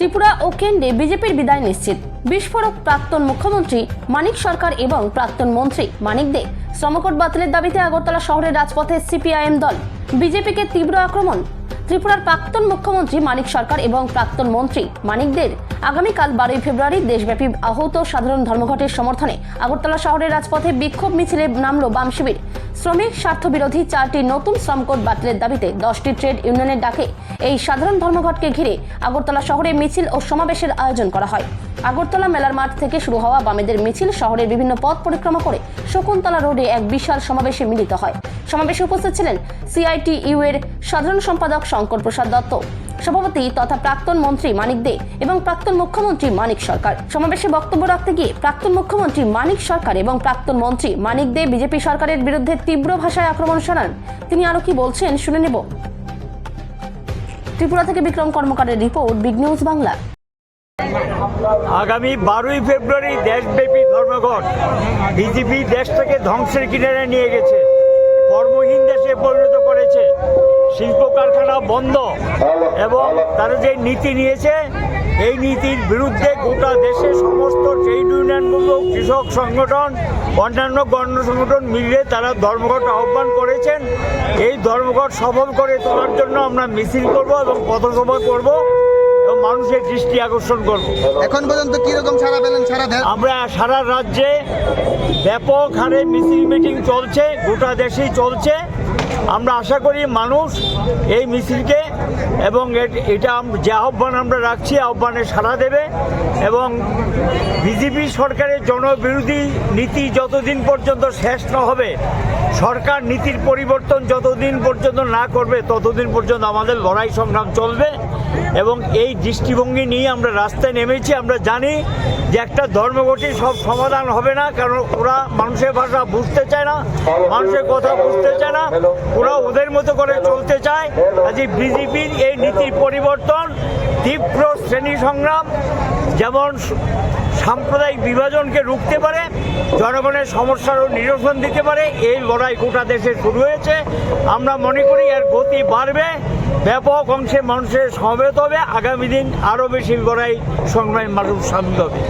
ত্রিপুরা ও কেন্দ্রে বিজেপির বিদায় নিশ্চিত। বিস্ফোরক প্রাক্তন মুখ্যমন্ত্রী মানিক সরকার এবং প্রাক্তন মন্ত্রী মানিক দে। শ্রমকোট বাতিলের দাবিতে আগরতলা শহরের রাজপথে সিপিআইএম দল। বিজেপিকে তীব্র আক্রমণ। ত্রিপুরার প্রাক্তন মুখ্যমন্ত্রী মানিক সরকার এবং প্রাক্তন মন্ত্রী মানিক দের আগামীকাল 12 ফেব্রুয়ারি দেশব্যাপী আহত সাধারণ ধর্মঘটের সমর্থনে আগরতলা শহরের রাজপথে বিক্ষোভ মিছিলে নামল বাম শিবির। শ্রমিক স্বার্থবিরোধী 4টি নতুন শ্রমকোট বাতিলের দাবিতে 10টি ট্রেড ইউনিয়নের ডাকে এই সাধারণ ধর্মঘটকে ঘিরে আগরতলা শহরে মিছিল ও সমাবেশের আয়োজন করা হয়। আগরতলা মেলার মাঠ থেকে শুরু হওয়া বামেদের মিছিল শহরের বিভিন্ন পথ পরিক্রমা করে শকুন্তলা রোডে এক বিশাল সমাবেশে মিলিত হয়। সমাবেশে উপস্থিত ছিলেন সিআইটিইউ এর সাধারণ সম্পাদক শঙ্কর প্রসাদ দত্ত, সভাপতি তথা প্রাক্তন মন্ত্রী মানিক দে এবং প্রাক্তন মুখ্যমন্ত্রী মানিক সরকার। সমাবেশে বক্তব্য রাখতে গিয়ে প্রাক্তন মুখ্যমন্ত্রী মানিক সরকার এবং প্রাক্তন মন্ত্রী মানিক দে বিজেপি সরকারের বিরুদ্ধে তীব্র ভাষায় আক্রমণ শানান। তিনি আরো কি বলছেন শুনে নেব। ত্রিপুরা থেকে বিক্রম কর্মকারের রিপোর্ট, বিগ নিউজ বাংলা। আগামী 12ই ফেব্রুয়ারি দেশব্যাপী ধর্মঘট। বিজেপি দেশটাকে ধ্বংসের কিনারে নিয়ে গেছে, কর্মহীন দেশে পরিণত করেছে, শিল্প কারখানা বন্ধ এবং তারা যে নীতি নিয়েছে এই নীতির বিরুদ্ধে গোটা দেশে সমস্ত ট্রেড ইউনিয়নগুলো, কৃষক সংগঠন, অন্যান্য গণ সংগঠন মিলে তারা ধর্মঘট আহ্বান করেছেন। এই ধর্মঘট সফল করে তোলার জন্য আমরা মিছিল করব এবং পথসভা করব এবং মানুষের দৃষ্টি আকর্ষণ করব। এখন পর্যন্ত কিরকম সাড়া পেলেন? আমরা সারা রাজ্যে ব্যাপক হারে মিছিল মিটিং চলছে, গোটা দেশেই চলছে। আমরা আশা করি মানুষ এই মিছিলকে এবং এটা যে আহ্বান আমরা রাখছি আহ্বানে সাড়া দেবে এবং বিজেপি সরকারের জনবিরোধী নীতি যতদিন পর্যন্ত শেষ না হবে, সরকার নীতির পরিবর্তন যতদিন পর্যন্ত না করবে ততদিন পর্যন্ত আমাদের লড়াই সংগ্রাম চলবে এবং এই দৃষ্টিভঙ্গি নিয়ে আমরা রাস্তায় নেমেছি। আমরা জানি যে একটা ধর্মঘটে সব সমাধান হবে না, কারণ ওরা মানুষের ভাষা বুঝতে চায় না, মানুষের কথা বুঝতে চায় না, ওরা ওদের মতো করে চলতে চায়। আজকে বিজেপির এই নীতির পরিবর্তন, তীব্র শ্রেণী সংগ্রাম যেমন সাম্প্রদায়িক বিভাজনকে রুখতে পারে, জনগণের সমস্যারও নিরসন দিতে পারে, এই লড়াই গোটা দেশে শুরু হয়েছে। আমরা মনে করি এর গতি বাড়বে, ব্যাপক অংশে মানুষের সমবেত হবে, আগামী দিন আরও বেশি লড়াই সংগ্রামে মানুষ সামিল হবে।